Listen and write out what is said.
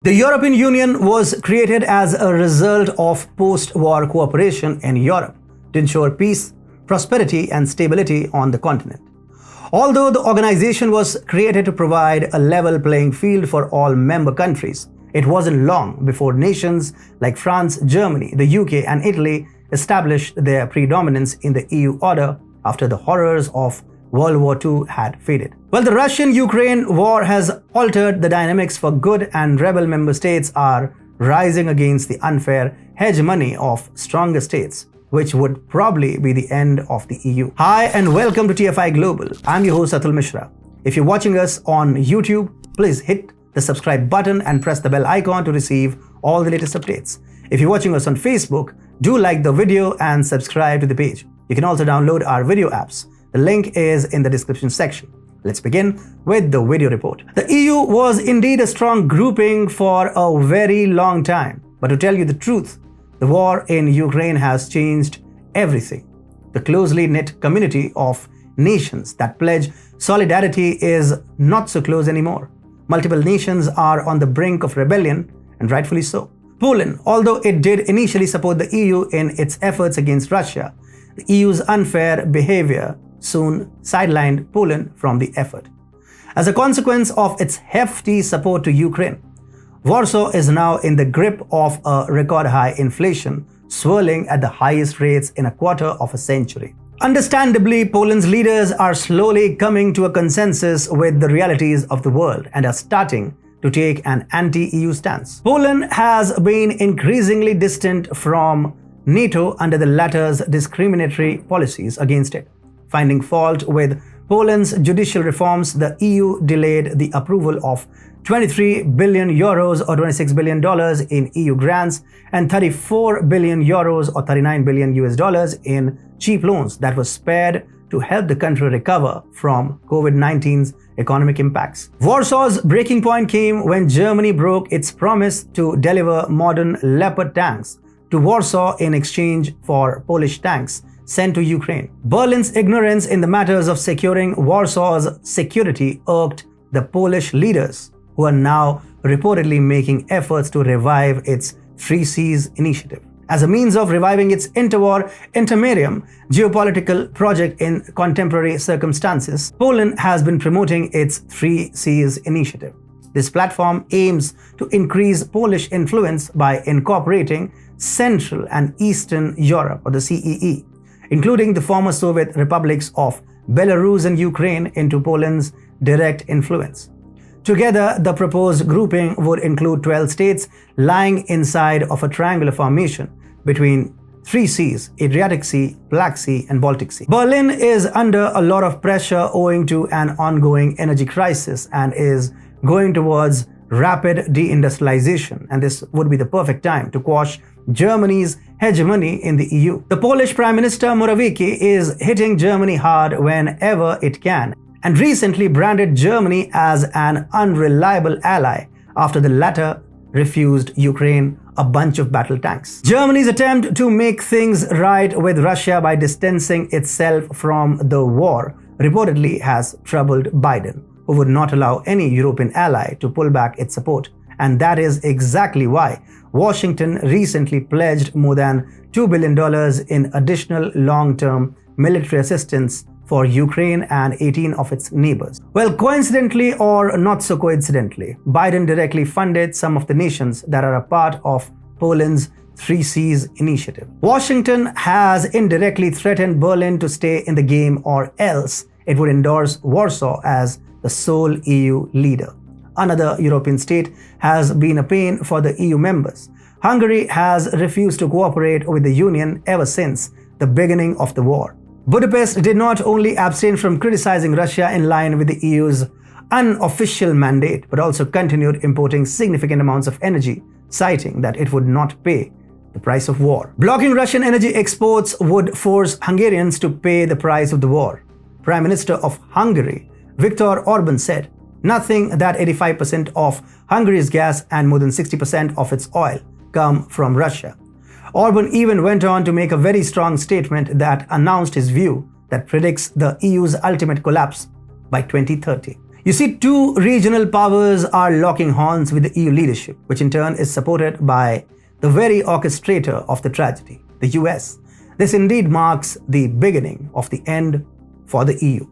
The European Union was created as a result of post-war cooperation in Europe to ensure peace, prosperity and stability on the continent. Although the organization was created to provide a level playing field for all member countries, it wasn't long before nations like France, Germany, the UK and Italy established their predominance in the EU order after the horrors of World War II had faded. Well, the Russian-Ukraine war has altered the dynamics for good, and rebel member states are rising against the unfair hegemony of stronger states, which would probably be the end of the EU. Hi and welcome to TFI Global. I'm your host Atul Mishra. If you're watching us on YouTube, please hit the subscribe button and press the bell icon to receive all the latest updates. If you're watching us on Facebook, do like the video and subscribe to the page. You can also download our video apps. The link is in the description section. Let's begin with the video report. The EU was indeed a strong grouping for a very long time. But to tell you the truth, the war in Ukraine has changed everything. The closely knit community of nations that pledge solidarity is not so close anymore. Multiple nations are on the brink of rebellion, and rightfully so. Poland, although it did initially support the EU in its efforts against Russia, the EU's unfair behavior soon sidelined Poland from the effort. As a consequence of its hefty support to Ukraine, Warsaw is now in the grip of a record-high inflation, swirling at the highest rates in a quarter of a century. Understandably, Poland's leaders are slowly coming to a consensus with the realities of the world and are starting to take an anti-EU stance. Poland has been increasingly distant from NATO under the latter's discriminatory policies against it. Finding fault with Poland's judicial reforms, the EU delayed the approval of 23 billion euros or $26 billion in EU grants and 34 billion euros or $39 billion in cheap loans that were spared to help the country recover from COVID-19's economic impacts. Warsaw's breaking point came when Germany broke its promise to deliver modern Leopard tanks to Warsaw in exchange for Polish tanks sent to Ukraine. Berlin's ignorance in the matters of securing Warsaw's security irked the Polish leaders, who are now reportedly making efforts to revive its Three Seas initiative. As a means of reviving its interwar, intermarium geopolitical project in contemporary circumstances, Poland has been promoting its Three Seas initiative. This platform aims to increase Polish influence by incorporating Central and Eastern Europe, or the CEE, including the former Soviet republics of Belarus and Ukraine, into Poland's direct influence. Together, the proposed grouping would include 12 states lying inside of a triangular formation between three seas: Adriatic Sea, Black Sea and Baltic Sea. Berlin is under a lot of pressure owing to an ongoing energy crisis and is going towards rapid deindustrialization, and this would be the perfect time to quash Germany's hegemony in the EU. The Polish Prime Minister Morawiecki is hitting Germany hard whenever it can, and recently branded Germany as an unreliable ally after the latter refused Ukraine a bunch of battle tanks. Germany's attempt to make things right with Russia by distancing itself from the war reportedly has troubled Biden, who would not allow any European ally to pull back its support. And that is exactly why Washington recently pledged more than $2 billion in additional long-term military assistance for Ukraine and 18 of its neighbors. Well, coincidentally or not so coincidentally, Biden directly funded some of the nations that are a part of Poland's Three Seas initiative. Washington has indirectly threatened Berlin to stay in the game, or else it would endorse Warsaw as the sole EU leader. Another European state has been a pain for the EU members. Hungary has refused to cooperate with the Union ever since the beginning of the war. Budapest did not only abstain from criticizing Russia in line with the EU's unofficial mandate, but also continued importing significant amounts of energy, citing that it would not pay the price of war. Blocking Russian energy exports would force Hungarians to pay the price of the war. Prime Minister of Hungary, Viktor Orban, said, "Nothing that 85% of Hungary's gas and more than 60% of its oil come from Russia." Orban even went on to make a very strong statement that announced his view that predicts the EU's ultimate collapse by 2030. You see, two regional powers are locking horns with the EU leadership, which in turn is supported by the very orchestrator of the tragedy, the US. This indeed marks the beginning of the end for the EU.